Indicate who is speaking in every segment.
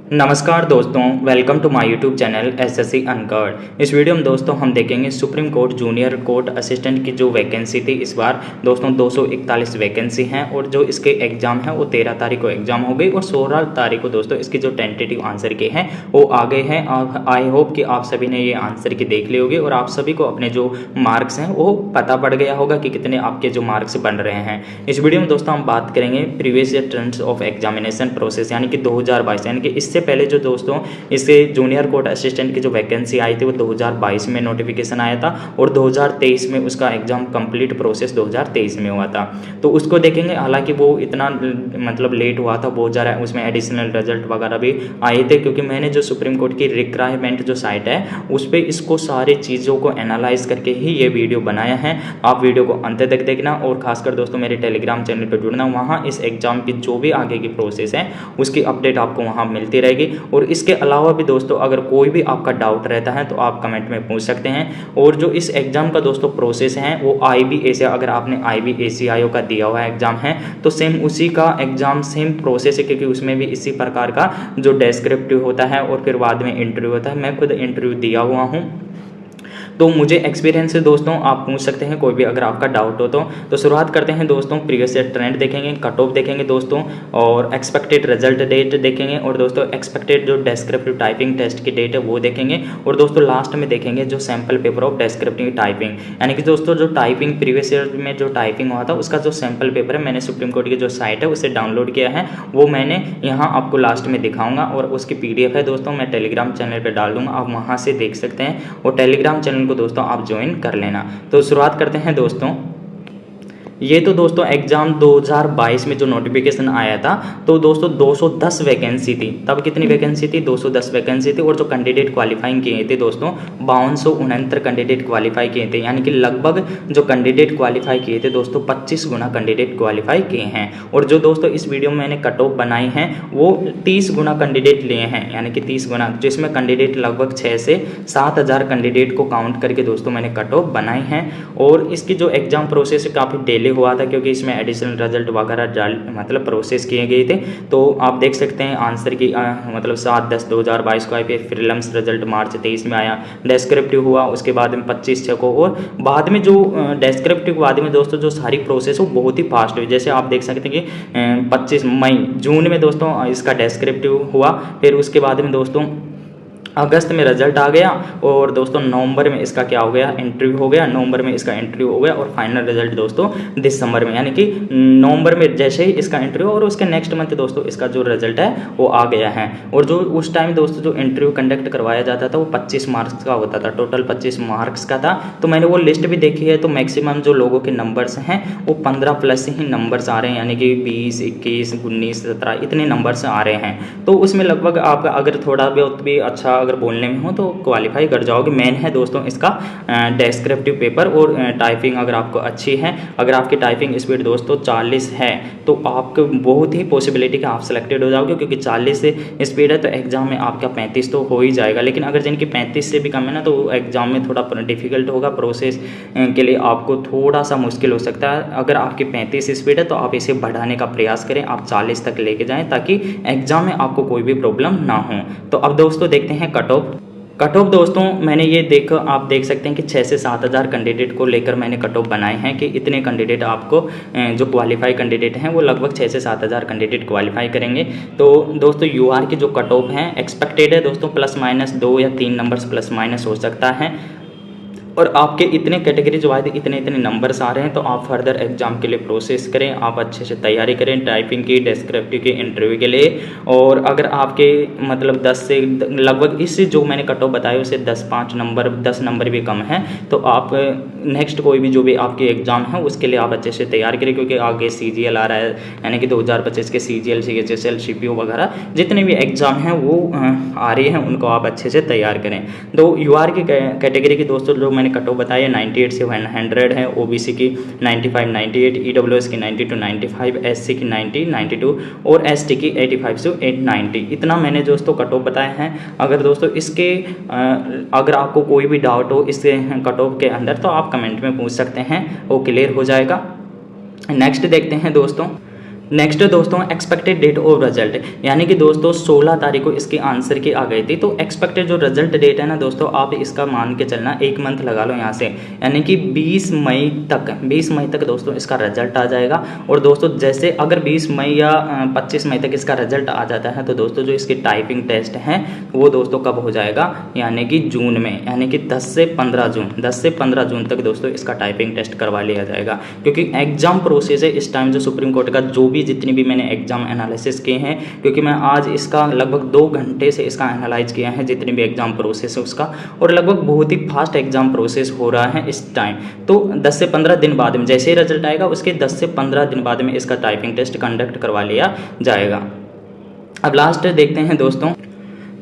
Speaker 1: नमस्कार दोस्तों, welcome to my YouTube channel SSC Uncurd. इस वीडियो में दोस्तों हम देखेंगे Supreme Court junior court assistant की जो वैकेंसी थी। इस बार दोस्तों 241 वैकेंसी हैं और जो इसके एग्ज़ाम है वो 13 तारीख को एग्ज़ाम हो गई और 16 तारीख को दोस्तों इसकी जो टेंटेटिव आंसर के हैं वो आ गए हैं। आई होप कि आप सभी ने ये आंसर की देख ली होगी और आप सभी को अपने जो मार्क्स हैं वो पता पड़ गया होगा कि कितने आपके जो मार्क्स बन रहे हैं। इस वीडियो में दोस्तों हम बात करेंगे previous year trends of examination process यानी कि 2022 यानी कि इससे पहले जो दोस्तों इससे जूनियर कोर्ट असिस्टेंट की जो वैकेंसी आई थी वो 2022 में नोटिफिकेशन आया था और 2023 में उसका एग्जाम कंप्लीट प्रोसेस 2023 में हुआ था। तो उसको देखेंगे। हालांकि वो इतना मतलब लेट हुआ था, बहुत ज़्यादा उसमें एडिशनल रिजल्ट वगैरह भी आए थे, क्योंकि मैंने जो सुप्रीम कोर्ट की रिक्वायरमेंट जो साइट है उस पर इसको सारी चीज़ों को एनालाइज करके ही ये वीडियो बनाया है। आप वीडियो को अंत तक देखना और खासकर दोस्तों मेरे टेलीग्राम चैनल पर जुड़ना। वहाँ इस एग्जाम की जो भी आगे की प्रोसेस है उसकी अपडेट आपको वहाँ मिलती रहेगी। और इसके अलावा भी दोस्तों अगर कोई भी आपका डाउट रहता है तो आप कमेंट में पूछ सकते हैं। और जो इस एग्ज़ाम का दोस्तों प्रोसेस है वो IBACI, अगर आपने IBACI का दिया हुआ एग्ज़ाम है तो सेम उसी का एग्ज़ाम सेम प्रोसेस है, क्योंकि उसमें भी इसी प्रकार का जो डेस्क्रिप्टिव होता है और फिर बाद में इंटरव्यू होता है। मैं खुद इंटरव्यू दिया हुआ हूँ तो मुझे एक्सपीरियंस है दोस्तों। आप पूछ सकते हैं कोई भी अगर आपका डाउट हो तो शुरुआत करते हैं दोस्तों। प्रीवियस ईयर ट्रेंड देखेंगे, कट ऑफ देखेंगे दोस्तों और एक्सपेक्टेड रिजल्ट डेट देखेंगे और दोस्तों एक्सपेक्टेड जो डेस्क्रिप्टिव टाइपिंग टेस्ट की डेट है वो देखेंगे और दोस्तों लास्ट में देखेंगे जो sample paper of descriptive typing, यानी कि दोस्तों जो टाइपिंग प्रीवियस ईयर में जो टाइपिंग हुआ था उसका जो सैम्पल पेपर है मैंने सुप्रीम कोर्ट की जो साइट है उसे डाउनलोड किया है, वो मैंने यहाँ आपको लास्ट में दिखाऊंगा और उसकी PDF है दोस्तों मैं टेलीग्राम चैनल पर डाल दूंगा, आप वहाँ से देख सकते हैं और टेलीग्राम चैनल को दोस्तों आप ज्वाइन कर लेना। तो शुरुआत करते हैं दोस्तों। ये तो दोस्तों एग्ज़ाम 2022 में जो नोटिफिकेशन आया था तो दोस्तों 210 वैकेंसी थी। तब कितनी वैकेंसी थी? 210 वैकेंसी थी। और जो कैंडिडेट क्वालिफाइंग किए थे दोस्तों 5269 कैंडिडेट क्वालिफाई किए थे, यानी कि लगभग जो कैंडिडेट क्वालिफाई किए थे दोस्तों 25 गुना कैंडिडेट क्वालिफाई किए हैं। और जो दोस्तों इस वीडियो में मैंने कट ऑफ बनाई हैं वो 30 गुना कैंडिडेट लिए हैं, यानी कि 30 गुना, जिसमें कैंडिडेट लगभग 6 से 7 हज़ार कैंडिडेट को काउंट करके दोस्तों मैंने कट ऑफ बनाई हैं। और इसकी जो एग्ज़ाम प्रोसेस काफ़ी डिले हुआ था क्योंकि इसमें एडिशनल रिजल्ट वगैरह मतलब प्रोसेस किए गए थे। तो आप देख सकते हैं आंसर की मतलब 7/10/2022 को आई, फिर प्रीलिम्स रिजल्ट मार्च 23 में आया, डेस्क्रिप्टिव हुआ उसके बाद में 25/6 को, और बाद में जो डेस्क्रिप्टिव के बाद में दोस्तों जो सारी प्रोसेस हो बहुत ही फास्ट हुई। जैसे आप देख सकते हैं कि 25 मई जून में दोस्तों इसका डेस्क्रिप्टिव हुआ, फिर उसके बाद में दोस्तों अगस्त में रिजल्ट आ गया और दोस्तों नवंबर में इसका क्या हो गया, इंटरव्यू हो गया, नवंबर में इसका इंटरव्यू हो गया और फाइनल रिजल्ट दोस्तों दिसंबर में, यानी कि नवंबर में जैसे ही इसका इंटरव्यू और उसके नेक्स्ट मंथ दोस्तों इसका जो रिजल्ट है वो आ गया है। और जो उस टाइम दोस्तों जो इंटरव्यू कंडक्ट करवाया जाता था वो 25 मार्क्स का होता था, टोटल 25 मार्क्स का था। तो मैंने वो लिस्ट भी देखी है तो मैक्सिमम जो लोगों के नंबर्स हैं वो 15+ ही नंबर्स आ रहे हैं, यानी कि 20, 21, 19, 17 इतने नंबर्स आ रहे हैं। तो उसमें लगभग आप अगर थोड़ा बहुत भी अच्छा अगर बोलने में हो तो क्वालिफाई कर जाओगे। मेन है दोस्तों इसका डेस्क्रिप्टिव पेपर और टाइपिंग अगर आपको अच्छी है, अगर आपकी टाइपिंग स्पीड दोस्तों 40 है तो आपको बहुत ही पॉसिबिलिटी कि आप सिलेक्टेड हो जाओगे, क्योंकि 40 से स्पीड है तो एग्जाम में आपका 35 तो हो ही जाएगा। लेकिन अगर जिनकी 35 से भी कम है ना तो एग्जाम में थोड़ा डिफिकल्ट होगा, प्रोसेस के लिए आपको थोड़ा सा मुश्किल हो सकता है। अगर आपकी 35 स्पीड है तो आप इसे बढ़ाने का प्रयास करें, आप 40 तक लेके जाएं ताकि एग्जाम में आपको कोई भी प्रॉब्लम ना हो। तो अब दोस्तों देखते हैं कट ऑफ दोस्तों मैंने ये आप देख सकते हैं कि 6 से 7 हज़ार कैंडिडेट को लेकर मैंने कट ऑफ बनाए हैं कि इतने कैंडिडेट आपको जो क्वालिफाई कैंडिडेट हैं वो लगभग 6 से 7 हज़ार कैंडिडेट क्वालिफाई करेंगे। तो दोस्तों UR की जो कट ऑफ है एक्सपेक्टेड है दोस्तों ±2 या 3 नंबर्स ± हो सकता है। और आपके इतने कैटेगरीज वाइज इतने नंबर्स आ रहे हैं तो आप फर्दर एग्जाम के लिए प्रोसेस करें, आप अच्छे से तैयारी करें टाइपिंग की, डेस्क्रिप्टिव की, इंटरव्यू के लिए। और अगर आपके मतलब 10 से लगभग इससे जो मैंने कट ऑफ बताया उससे 10 नंबर भी कम है तो आप नेक्स्ट कोई भी जो भी आपके एग्ज़ाम है उसके लिए आप अच्छे से तैयार करें, क्योंकि आगे CGL आ रहा है, यानी कि 2025 के CGL, CHSL, CPO वगैरह जितने भी एग्ज़ाम हैं वो आ रही हैं उनको आप अच्छे से तैयार करें। तो UR की कैटेगरी की दोस्तों जो मैंने कट ऑफ बताया 98 से 100 है, OBC की 95, 98, EWS की 90 to 95, SC की 90, 92 और ST की 85 से 890। इतना मैंने दोस्तों कट ऑफ बताए हैं। अगर दोस्तों इसके अगर आपको कोई भी डाउट हो इसके कट ऑफ के अंदर तो आप कमेंट में पूछ सकते हैं, वो क्लियर हो जाएगा। नेक्स्ट देखते हैं दोस्तों। नेक्स्ट दोस्तों एक्सपेक्टेड डेट ऑफ रिजल्ट, यानी कि दोस्तों 16 तारीख को इसके आंसर की आ गई थी। तो एक्सपेक्टेड जो रिजल्ट डेट है ना दोस्तों, आप इसका मान के चलना 1 मंथ लगा लो यहाँ से, यानी कि 20 मई तक दोस्तों इसका रिजल्ट आ जाएगा। और दोस्तों जैसे अगर 20 मई या 25 मई तक इसका रिजल्ट आ जाता है तो दोस्तों जो इसकी टाइपिंग टेस्ट हैं वो दोस्तों कब हो जाएगा, यानी कि जून में, यानी कि 10 से 15 जून तक दोस्तों इसका टाइपिंग टेस्ट करवा लिया जाएगा। क्योंकि एग्जाम प्रोसेस है इस टाइम जो सुप्रीम कोर्ट का जो भी जितनी भी मैंने एग्जाम एनालिसिस किए हैं, क्योंकि मैं आज इसका लगभग 2 घंटे से इसका एनालाइज किया है जितनी भी एग्जाम प्रोसेस है उसका, और लगभग बहुत ही फास्ट एग्जाम प्रोसेस हो रहा है इस टाइम। तो 10 से 15 दिन बाद में जैसे ही रिजल्ट आएगा उसके 10 से 15 दिन बाद में इसका टाइपिंग टेस्ट कंडक्ट करवा लिया जाएगा। अब लास्ट देखते हैं दोस्तों,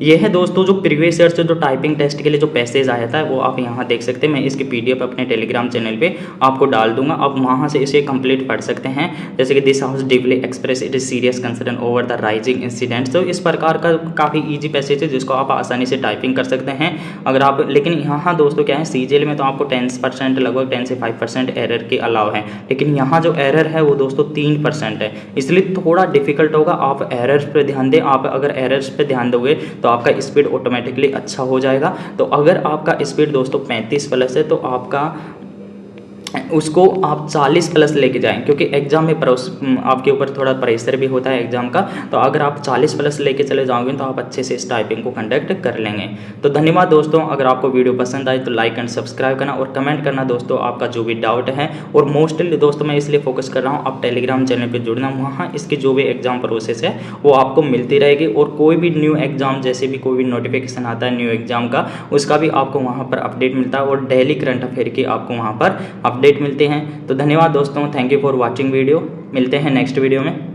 Speaker 1: ये है दोस्तों जो प्रीवियस ईयर से जो टाइपिंग टेस्ट के लिए जो पैसेज आया था वो आप यहाँ देख सकते हैं। मैं इसकी PDF अपने टेलीग्राम चैनल पे आपको डाल दूंगा, आप वहाँ से इसे कंप्लीट पढ़ सकते हैं। जैसे कि this house deeply express it is serious concern over the rising incidents. तो इस प्रकार का काफ़ी ईजी पैसेज है जिसको आप आसानी से टाइपिंग कर सकते हैं अगर आप। लेकिन यहाँ दोस्तों क्या है, CGL में तो आपको 10% लगभग 10 से 5% एरर के अलाव है, लेकिन यहाँ जो एरर है वो दोस्तों 3% है, इसलिए थोड़ा डिफिकल्ट होगा। आप एरर्स पर ध्यान दें, आप अगर एरर्स पर ध्यान दोगे तो आपका स्पीड ऑटोमेटिकली अच्छा हो जाएगा। तो अगर आपका स्पीड दोस्तों 35+ है तो आपका उसको आप 40+ लेके जाएं, क्योंकि एग्जाम में आपके ऊपर थोड़ा प्रेशर भी होता है एग्जाम का। तो अगर आप 40+ लेके चले जाओगे तो आप अच्छे से इस टाइपिंग को कंडक्ट कर लेंगे। तो धन्यवाद दोस्तों, अगर आपको वीडियो पसंद आई तो लाइक एंड सब्सक्राइब करना और कमेंट करना दोस्तों आपका जो भी डाउट है। और मोस्टली दोस्तों मैं इसलिए फोकस कर रहा हूँ आप टेलीग्राम चैनल पर जुड़ना, वहाँ इसकी जो भी एग्जाम प्रोसेस है वो आपको मिलती रहेगी। और कोई भी न्यू एग्जाम जैसे भी कोई भी नोटिफिकेशन आता है न्यू एग्जाम का, उसका भी आपको वहाँ पर अपडेट मिलता है और डेली करंट अफेयर की आपको वहाँ पर अपडेट मिलते हैं। तो धन्यवाद दोस्तों, thank you for watching video. मिलते हैं नेक्स्ट वीडियो में।